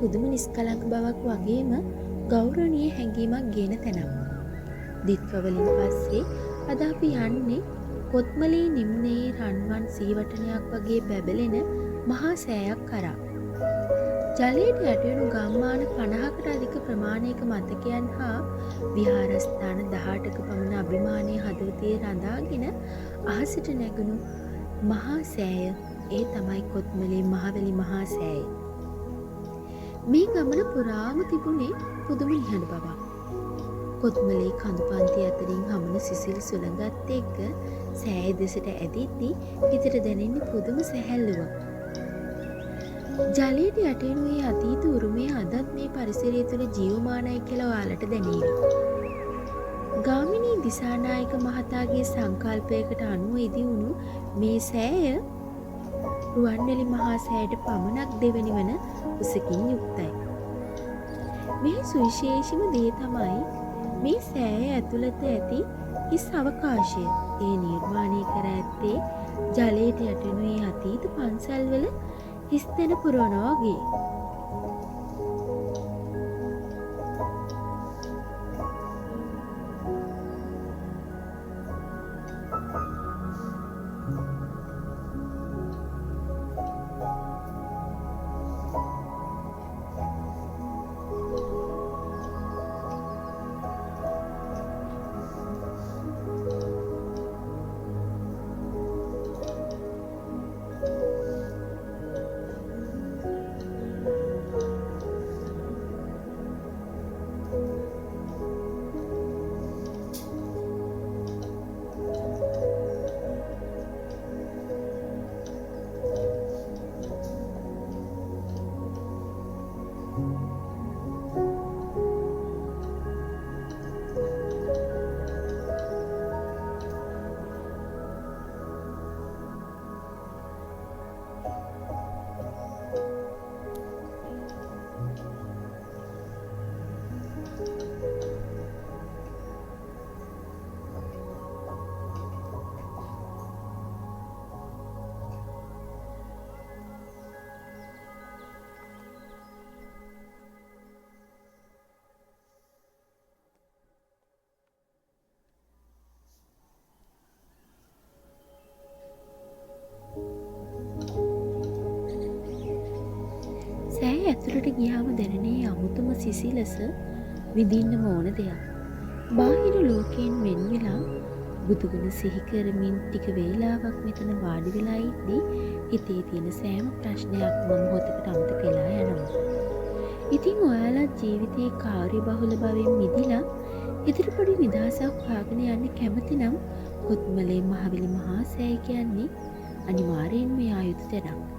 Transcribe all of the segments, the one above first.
පුදුම නිස්කලංක බවක් වගේම ගෞරවනීය හැඟීමක් ගේන තැනක්. දිත්වවලින් පස්සේ අද අපි යන්නේ කොත්මලේ නිම්නයේ රන්වන් සීවටනයක් වගේ බැබලෙන මහා සෑයක් කරා. ජලයට යටවෙනු ගම්මාන 50කට අධික ප්‍රමාණයක මතකයන් හා විහාරස්ථාන 18ක පමණ අභිමානයේ හදවතේ රඳාගෙන අහසට නැගුණු මහා සෑය, ඒ තමයි කොත්මලේ මහවැලි මහා සෑය. මේ ගමන පුරාම තිබුණේ පුදුම නිහඬ බවක්. කොත්මලේ කඳු පන්ති අතරින් හමන සිසිල් සුළඟත් එක්ක සෑය දෙසට ඇදිද්දී හිතට දැනෙන්නේ පුදුම සැහැල්ලුවක්. ජලයට යටෙනු ඒ අතීත උරුමය අදත් මේ පරිසරය තුළ ජීවමානයි කියලා ඔයාලට දැනේවි. ගාමිණී දිසානායක මහතාගේ සංකල්පයකට අනුව ඉදිවුණු මේ සෑය රුවන්වැලි මහා සෑයට පමණක් දෙවැනි වන උසකින් යුක්තයි. මේ සුවිශේෂිම දේ තමයි මේ සෑය ඇතුළත ඇති හිස් අවකාශය. ඒ නිර්මාණය කර ඇත්තේ ජලයට යටෙනු ඒ අතීත පන්සල්වල හිස්තැන පුරවනවා වගේ. සෑය ඇතුළට ගියාම දැනෙනේ අමුතුම සිසිලස විඳින්නම ඕන දෙයක්. බාහිර ලෝකයෙන් වෙන් වෙලා බුදුගුණ සිහි කරමින් ටික වේලාවක් මෙතන වාඩි වෙලා ඉද්දී හිතේ තියෙන සෑම ප්‍රශ්නයක්ම මොහොතකට අමතක වෙලා යනවා. ඉතින් ඔයාලත් ජීවිතේ කාර්යබහුල බවෙන් මිදිලා ඉදිරි පොඩි නිදහසක් හොයාගෙන යන්න කැමති නම් කොත්මලේ මහවැලි මහා සෑය කියන්නේ අනිවාර්යෙන්ම යා යුතු තැනක්.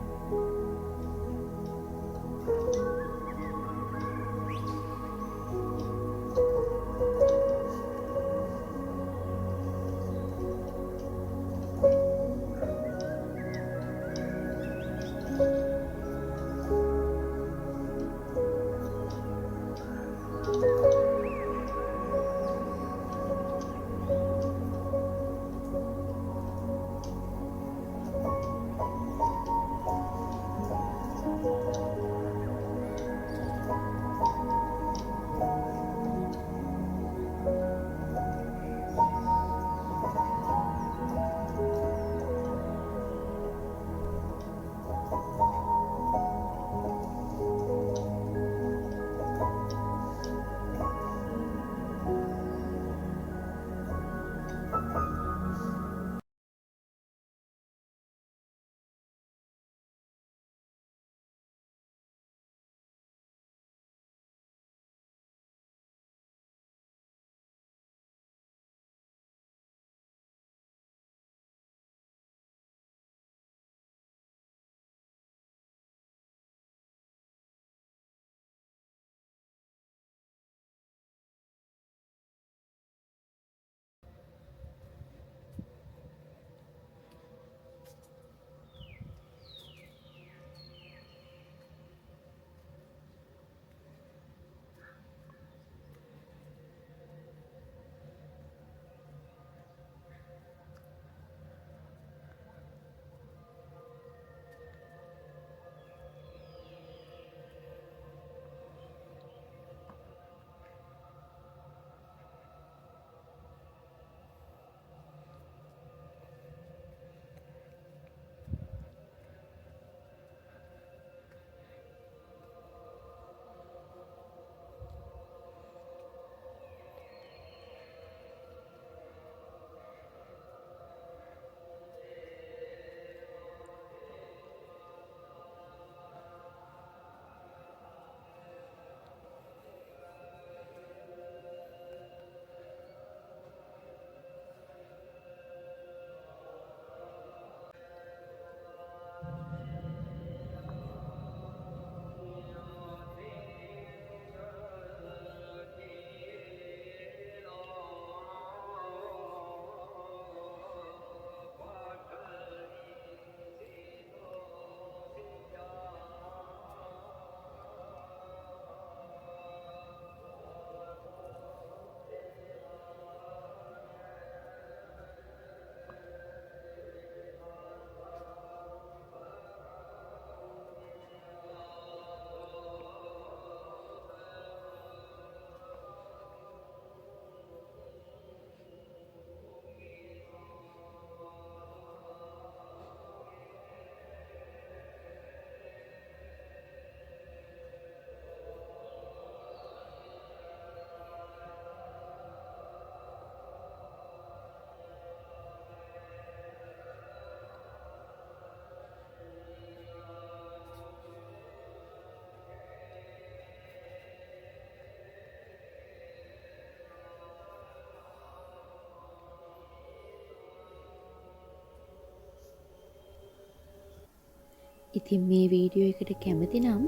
ඉතින් මේ වීඩියෝ එකට කැමති නම්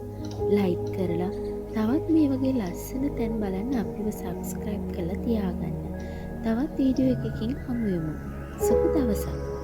ලයික් කරලා තවත් මේ වගේ ලස්සන තැන් බලන්න අපිව සබස්ක්‍රයිබ් කරලා තියාගන්න. තවත් වීඩියෝ එකකින් හමු වෙමු. සුබ දවසක්.